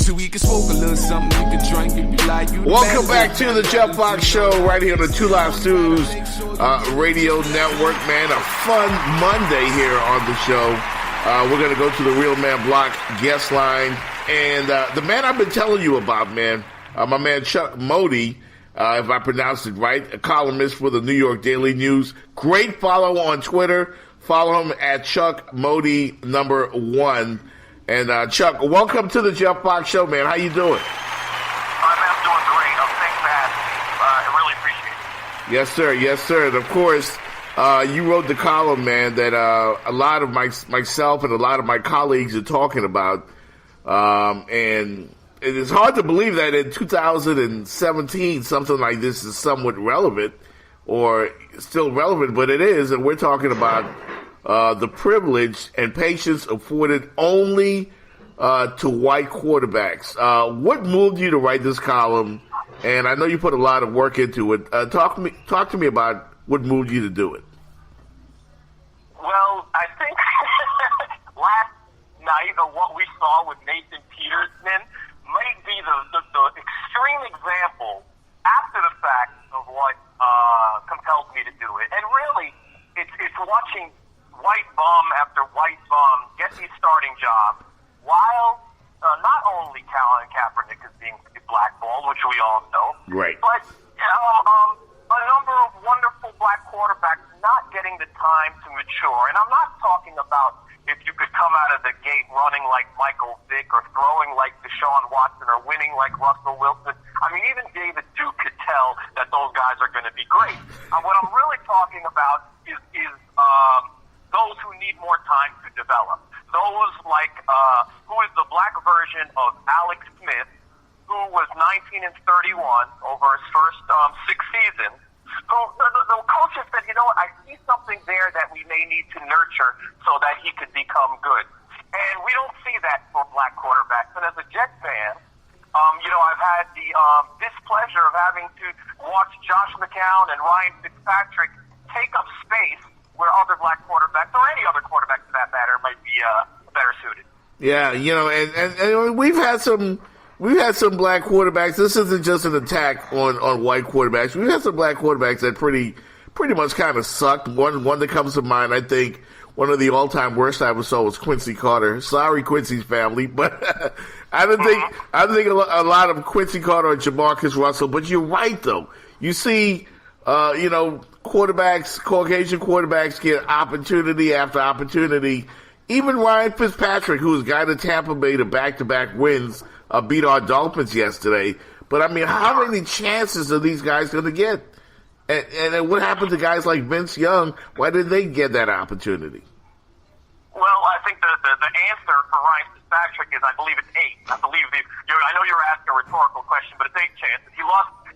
So we can smoke a little something, you can drink if you like. Welcome back to the Jeff Fox Show right here on the Two Live Stews radio network, man. A fun Monday here on the show. We're going to go to the Real Man Block guest line. And the man I've been telling you about, man, my man Chuck Modi, if I pronounced it right, a columnist for the New York Daily News. Great follow on Twitter. Follow him at Chuck Modi #1. And Chuck, welcome to the Jeff Fox Show, man. How you doing? I'm doing great. Thanks for having me. I really appreciate it. Yes, sir. Yes, sir. And of course, you wrote the column, man, that a lot of myself and a lot of my colleagues are talking about. And it is hard to believe that in 2017 something like this is somewhat relevant or still relevant, but it is. And we're talking about the privilege and patience afforded only to white quarterbacks. What moved you to write this column? And I know you put a lot of work into it. Talk to me about what moved you to do it. Well, I think last night what we saw with Nathan Peterson may be the extreme example after the fact of what compelled me to do it. And really, it's watching white bum after white bum get these starting jobs while not only Colin Kaepernick is being blackballed, which we all know, right, but a number of wonderful black quarterbacks not getting the time to mature. And I'm not talking about if you could come out of the gate running like Michael Vick or throwing like Deshaun Watson or winning like Russell Wilson. I mean, even David Duke could tell that those guys are going to be great. What I'm really talking about is those who need more time to develop. Those like who is the black version of Alex Smith, who was 19 and 31 over his first 6 seasons. Who the coach has said, you know what, I see something there that we may need to nurture so that he could become good. And we don't see that for black quarterbacks. And as a Jet fan, I've had the displeasure of having to watch Josh McCown and Ryan Fitzpatrick take up space where other black quarterbacks, or any other quarterback for that matter, might be better suited. Yeah, and we've had some black quarterbacks. This isn't just an attack on white quarterbacks. We've had some black quarterbacks that pretty much kind of sucked. One that comes to mind, I think, one of the all-time worst I ever saw was Quincy Carter. Sorry, Quincy's family, but I don't think a lot of Quincy Carter or Jamarcus Russell. But you're right, though. You see, quarterbacks, Caucasian quarterbacks get opportunity after opportunity. Even Ryan Fitzpatrick, who was guided Tampa Bay to back-to-back wins, beat our Dolphins yesterday. But, I mean, how many chances are these guys going to get? And what happened to guys like Vince Young? Why did they get that opportunity? Well, I think the answer for Ryan Fitzpatrick is, I believe it's 8. I know you were asking a rhetorical question, but it's 8 chances.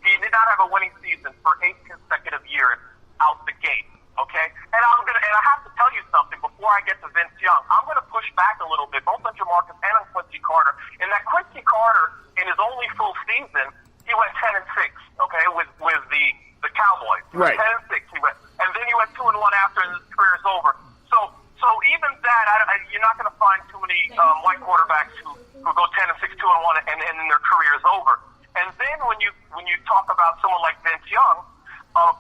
He did not have a winning season for 8 consecutive years out the gate. Okay, and I have to tell you something before I get to Vince Young. I'm going to push back a little bit, both on Jamarcus and on Quincy Carter. In that Quincy Carter, in his only full season, he went 10-6. Okay, with the Cowboys, right? 10-6 he went, and then he went 2-1 after his career is over. So even that, you're not going to find too many white quarterbacks who go 10-6, 2-1, and then their career is over. And then when you talk about someone like Vince Young,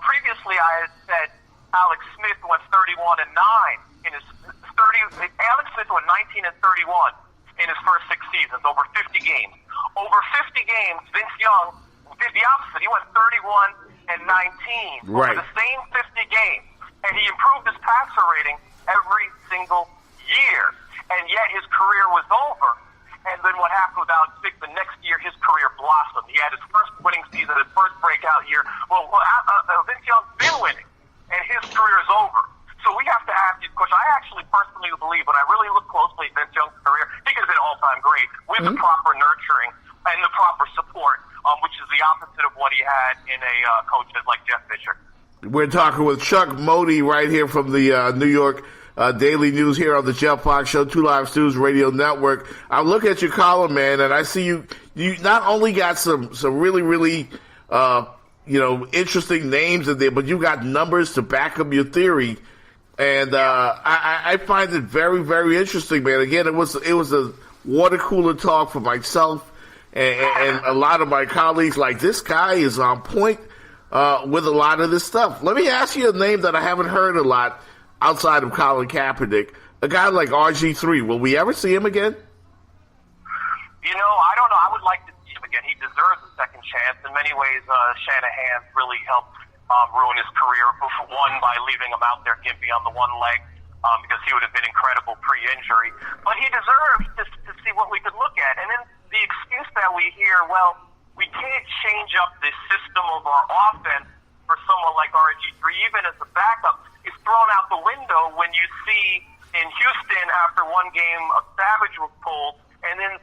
previously I had said Alex Smith went 31-9 in his 30. Alex Smith went 19 and 31 in his first 6 seasons, over 50 games. Over 50 games, Vince Young did the opposite. He went 31-19 right. over the same 50 games, and he improved his passer rating every single year. And yet his career was over. And then what happened with Alex Smith? The next year, his career blossomed. He had his first winning season, his first breakout year. Well, Vince Young's been winning, and his career is over. So we have to ask these questions. I actually personally believe, when I really look closely at Vince Young's career, he could have been all-time great with the proper nurturing and the proper support, which is the opposite of what he had in a coach like Jeff Fisher. We're talking with Chuck Modi right here from the New York Daily News here on the Jeff Fox Show, Two Live Stews Radio Network. I look at your column, man, and I see you not only got some really, really interesting names in there, but you got numbers to back up your theory. And I find it very, very interesting, man. Again, it was a water cooler talk for myself and a lot of my colleagues, like, this guy is on point with a lot of this stuff. Let me ask you a name that I haven't heard a lot outside of Colin Kaepernick, a guy like RG3. Will we ever see him again? I don't know. I would like to see him again. He deserves a second chance. In many ways, Shanahan really helped ruin his career, one, by leaving him out there gimpy on the one leg, because he would have been incredible pre-injury. But he deserves to see what we could look at. And then the excuse that we hear, well, we can't change up the system of our offense for someone like RG3, even as a backup, is thrown out the window when you see in Houston after one game a Savage was pulled, and then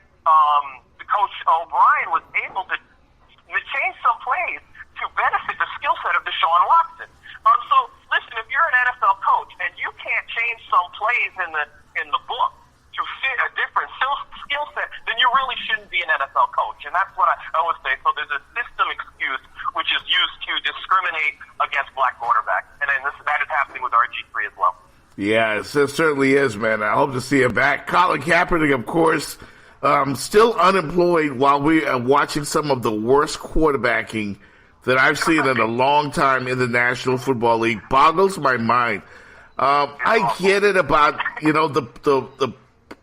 the coach O'Brien was able to change some plays to benefit the skill set of Deshaun Watson. So listen, if you're an NFL coach and you can't change some plays in the book to fit a different skill set, then you really shouldn't be an NFL coach. And that's what I always say. So there's a system excuse which is used to discriminate against black quarterbacks, and then that is happening with RG3 as well. Yeah, it certainly is, man. I hope to see him back. Colin Kaepernick, of course, still unemployed while we are watching some of the worst quarterbacking that I've seen in a long time in the National Football League. Boggles my mind. I get it about, the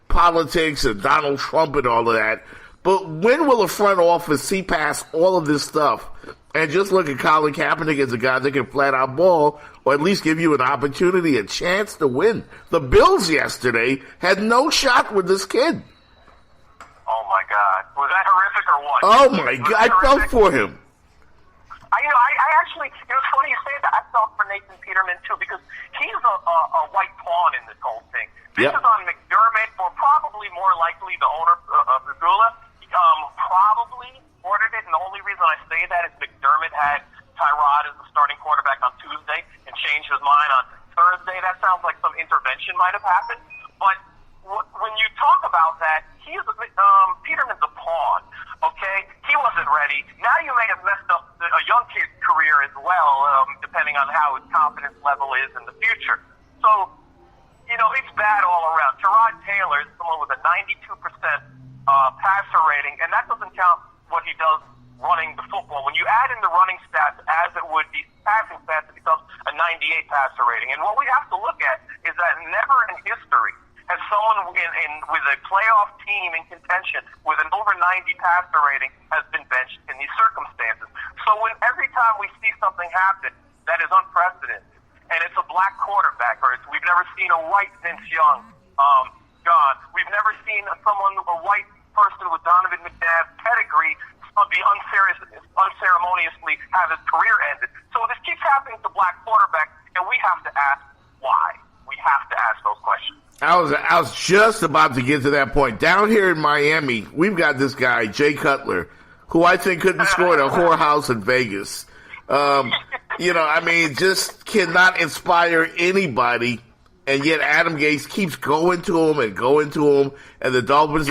politics and Donald Trump and all of that, but when will the front office see past all of this stuff and just look at Colin Kaepernick as a guy that can flat out ball, or at least give you an opportunity, a chance to win? The Bills yesterday had no shot with this kid. Oh, my God. Was that horrific or what? Oh, my God. I felt for him. I actually, it's funny you say that. I felt for Nathan Peterman, too, because he's a white pawn in this whole thing. This is on McDermott, or probably more likely the owner of Regula. Probably ordered it, and the only reason I say that is McDermott had Tyrod as the starting quarterback on Tuesday and changed his mind on Thursday. That sounds like some intervention might have happened. But when you talk about that, Peterman's a pawn, okay? He wasn't ready. Now you may have messed up a young kid's career as well, depending on how his confidence level is in the future. So, it's bad all around. Tyrod Taylor is someone with a 92% passer rating, and that doesn't count what he does running the football. When you add in the running stats as it would be passing stats, it becomes a 98 passer rating. And what we have to look at is that never in history has someone with a playoff team in contention with an over 90 passer rating has been benched in these circumstances. So every time we see something happen that is unprecedented, and it's a black quarterback, or we've never seen a white Vince Young gone, we've never seen a white person with Donovan McNabb's pedigree be unceremoniously have his career ended. So this keeps happening to black quarterbacks, and we have to ask why. We have to ask those questions. I was just about to get to that point. Down here in Miami, we've got this guy, Jay Cutler, who I think couldn't score at a whorehouse in Vegas. Just cannot inspire anybody, and yet Adam Gase keeps going to him, and the Dolphins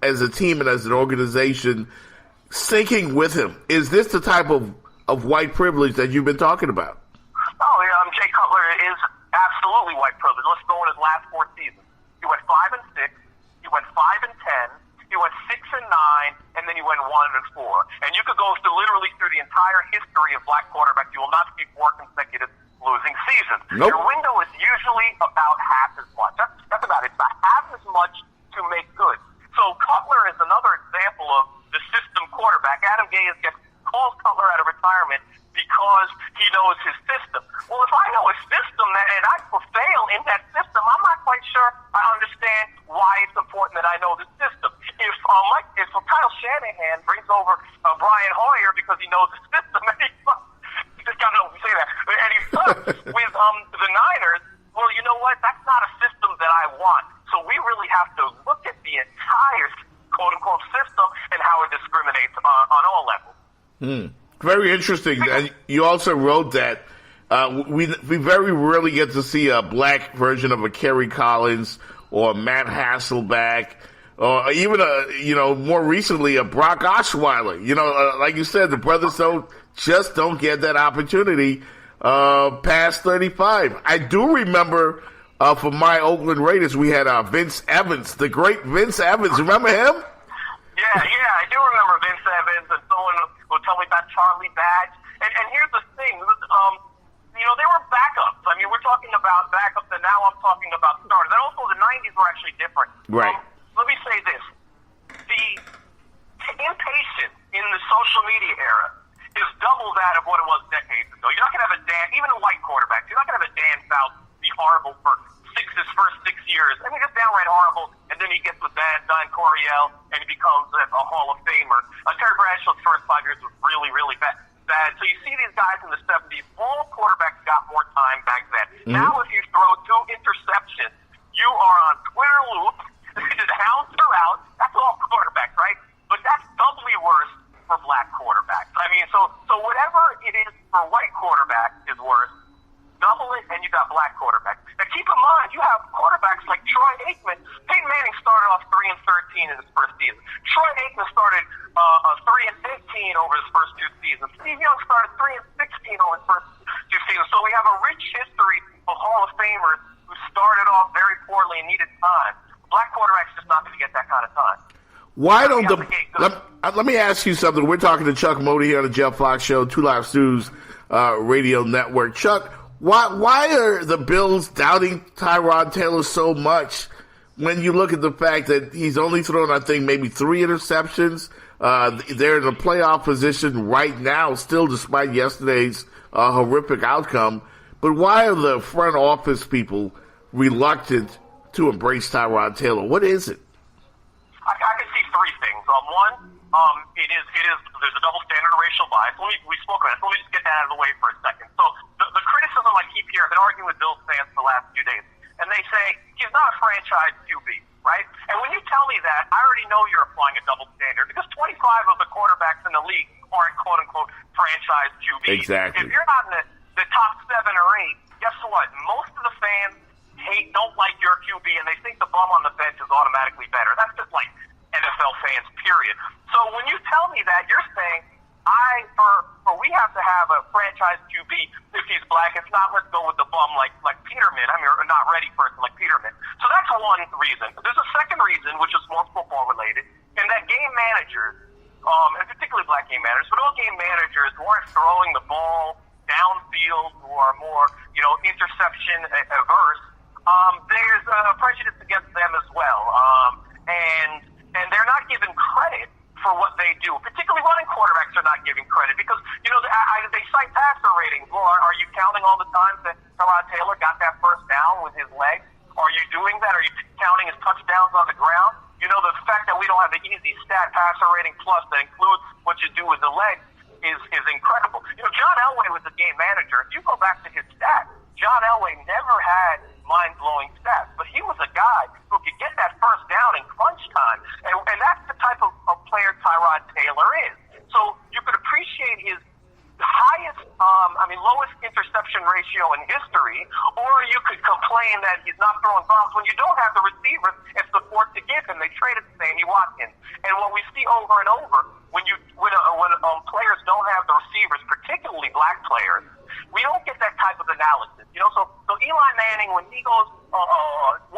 as a team and as an organization sinking with him. Is this the type of white privilege that you've been talking about? Jay Cutler is absolutely white privilege. Let's go in his last 4 seasons. He went 5-6. He went 5-10. He went 6-9, and then he went 1-4. And you could go literally through the entire history of black quarterbacks. You will not see 4 consecutive losing seasons. Nope. Your window is usually about half as much. That's about it. It's about half as much to make good. So Cutler is another example of the system quarterback. Adam Gase calls Cutler out of retirement because he knows his system. Well, if I know his system and I fail in that system, I'm not quite sure I understand why it's important that I know the system. If Kyle Shanahan brings over Brian Hoyer because he knows the system, and he's just got to say that, and he's stuck with the Niners, well, you know what? That's not a system that I want. So we really have to look at the entire quote-unquote system and how it discriminates on all levels. Very interesting. And you also wrote that we very rarely get to see a black version of a Kerry Collins or a Matt Hasselbeck, or even more recently a Brock Osweiler. Like you said, the brothers don't get that opportunity past 35. I do remember for my Oakland Raiders, we had Vince Evans, the great Vince Evans. Remember him? Yeah, I do remember Evans, and someone will tell me about Charlie Batch. And here's the thing, they were backups. I mean, we're talking about backups, and now I'm talking about starters. And also, the 90s were actually different. Right. Let me say this. The impatience in the social media era is double that of what it was decades ago. You're not going to have a Dan, even a white quarterback, you're not going to have a Dan Fouts be horrible for his first 6 years. I mean, just downright horrible, and then he gets with Don Coryell, and he becomes a Hall of Famer. Terry Bradshaw's first 5 years was really, really bad. So you see these guys in the 70s, all quarterbacks got more time back then. Mm-hmm. Now if you throw 2 interceptions, you are on Twitter loop, the hounds are out, that's all quarterbacks, right? But that's doubly worse for black quarterbacks. I mean, so whatever it is for white quarterbacks is worse, double it, and you got black quarterbacks. Now keep in mind, you have quarterbacks like Troy Aikman. Peyton Manning started off 3-13 in his first season. Troy Aikman started 3-15 over his first 2 seasons. Steve Young started 3-16 over his first 2 seasons. So we have a rich history of Hall of Famers who started off very poorly and needed time. Black quarterbacks just not going to get that kind of time. Why don't let me ask you something. We're talking to Chuck Modi here on the Jeff Fox Show, 2 Live Stews Radio Network. Chuck, why are the Bills doubting Tyrod Taylor so much when you look at the fact that he's only thrown, I think, maybe 3 interceptions? They're in a playoff position right now, still despite yesterday's horrific outcome. But why are the front office people reluctant to embrace Tyrod Taylor? What is it? I can see 3 things. One, there's a double standard of racial bias. We spoke about it. So let me just get that out of the way for a second. So the criticism I keep hearing, I've been arguing with Bills fans for the last few days, and they say he's not a franchise QB, right? And when you tell me that, I already know you're applying a double standard because 25 of the quarterbacks in the league aren't quote-unquote franchise QBs. Exactly. If you're not in the top 7 or 8, guess what? Most of the fans don't like your QB, and they think the bum on the bench is automatically better. That's just like NFL fans, period. So when you tell me that, you're saying we have to have a franchise QB if he's black. It's not let's go with the bum like Peterman. I mean, or not ready person like Peterman. So that's one reason. There's a second reason, which is more football related, and that game managers, and particularly black game managers, but all game managers who aren't throwing the ball downfield, who are more interception averse. There's a prejudice against them as well, and they're not given credit for what they do. Particularly running quarterbacks are not given credit because they cite passer ratings. Well, are you counting all the times that Tyrod Taylor got that first down with his legs? Are you doing that? Are you counting his touchdowns on the ground? The fact that we don't have the easy stat passer rating plus that includes what you do with the legs is incredible. John Elway was the game manager. If you go back to his stats, John Elway never had mind-blowing stats, but he was a guy who could get that first down in crunch time, and that's the type of player Tyrod Taylor is. So you could appreciate his lowest interception ratio in history, or you could complain that he's not throwing bombs when you don't have the receivers and support to give him. They traded Sammy Watkins, and what we see over and over when players don't have the receivers, particularly black players, we don't get that type of analysis. So Eli Manning, when he goes 1-9,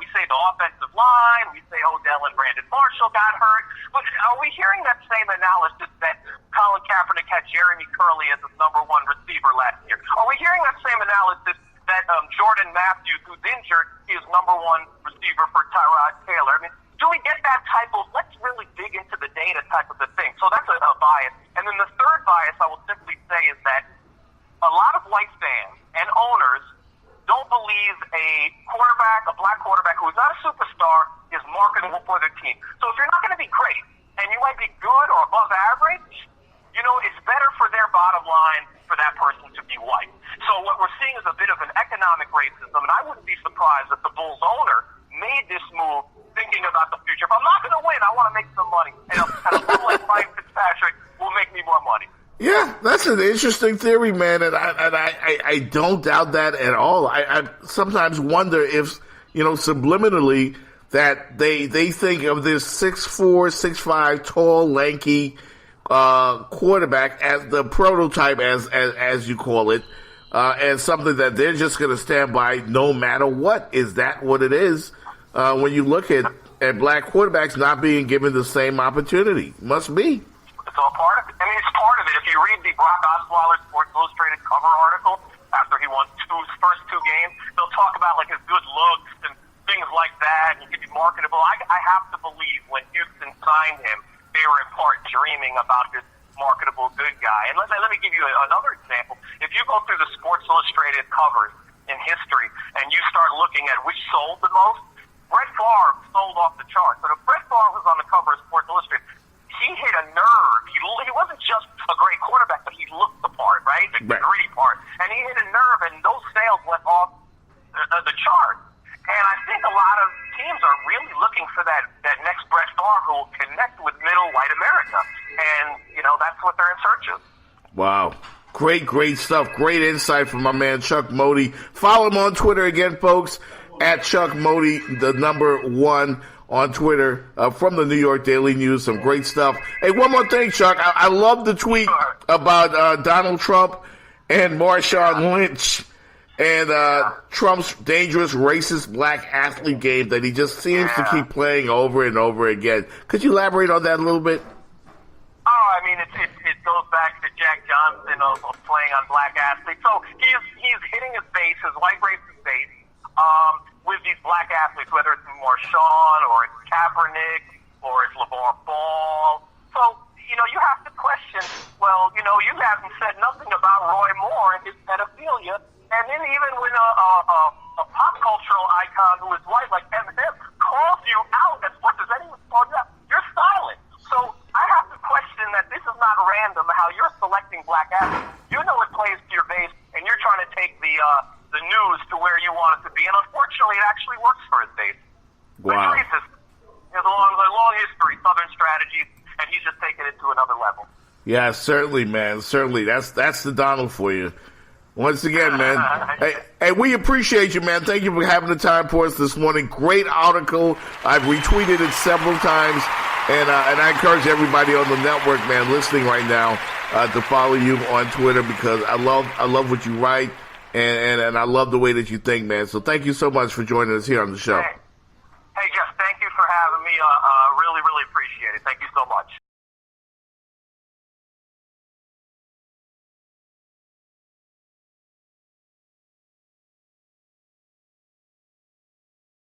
we say the offensive line, we say Odell and Brandon Marshall got hurt. But are we hearing that same analysis that Colin Kaepernick had Jeremy Curley as his number 1 receiver last year? Are we hearing that same analysis that Jordan Matthews, who's injured, is number 1 receiver for Tyrod Taylor? I mean, do we get that type of, let's really dig into the data type of a thing? So that's a bias. And then the third bias I will simply say is that a lot of white fans and owners don't believe a black quarterback who is not a superstar is marketable for their team. So if you're not going to be great, and you might be good or above average, it's better for their bottom line for that person to be white. So what we're seeing is a bit of an economic racism, and I wouldn't be surprised if the Bulls owner made this move thinking about the future. If I'm not going to win, I want to make some money. And a fool like Mike Fitzpatrick will make me more money. Yeah, that's an interesting theory, man, and I don't doubt that at all. I sometimes wonder if, subliminally that they think of this 6'4", 6'5", tall, lanky quarterback as the prototype, as you call it, as something that they're just going to stand by no matter what. Is that what it is when you look at black quarterbacks not being given the same opportunity? Must be. It's all part of it. I mean, it's part of it. If you read the Brock Osweiler Sports Illustrated cover article after he won his first two games, they'll talk about like his good looks and things like that, and he could be marketable. I have to believe when Houston signed him, they were in part dreaming about this marketable good guy. And let me give you another example. If you go through the Sports Illustrated covers in history and you start looking at which sold the most, Brett Favre sold off the charts. But if Brett Favre was on the cover of Sports Illustrated, he hit a nerve. He wasn't just a great quarterback, but he looked the part, right? The gritty part. And he hit a nerve, and those sales went off the chart. And I think a lot of teams are really looking for that next Brett Favre who will connect with middle white America. And, that's what they're in search of. Wow. Great stuff. Great insight from my man Chuck Modi. Follow him on Twitter again, folks, at Chuck Modi, the number 1 on Twitter, from the New York Daily News. Some great stuff. Hey, one more thing, Chuck. I love the tweet about Donald Trump and Marshawn Lynch and Trump's dangerous racist black athlete game that he just seems to keep playing over and over again. Could you elaborate on that a little bit? I mean, it goes back to Jack Johnson of playing on black athletes. So he's hitting his base, his white racist base, with these black athletes, whether it's Marshawn or it's Kaepernick or it's LeVar Ball. So, you have to question, you haven't said nothing about Roy Moore and his pedophilia. And then even when a pop cultural icon who is white like Eminem calls you out as much as anyone calls you out, you're silent. So I have to question that this is not random how you're selecting black athletes. You know it plays to your base, and you're trying to take the news to where you want it to be. And unfortunately, it actually works for his base. Wow. It's racist. There's a long history, Southern strategies, and he's just taking it to another level. Yeah, certainly, man. Certainly. That's the Donald for you. Once again, man. Hey, we appreciate you, man. Thank you for having the time for us this morning. Great article. I've retweeted it several times. And I encourage everybody on the network, man, listening right now, to follow you on Twitter because I love what you write and I love the way that you think, man. So thank you so much for joining us here on the show. Hey, Jeff, thank you for having me. Really, really appreciate it. Thank you so much.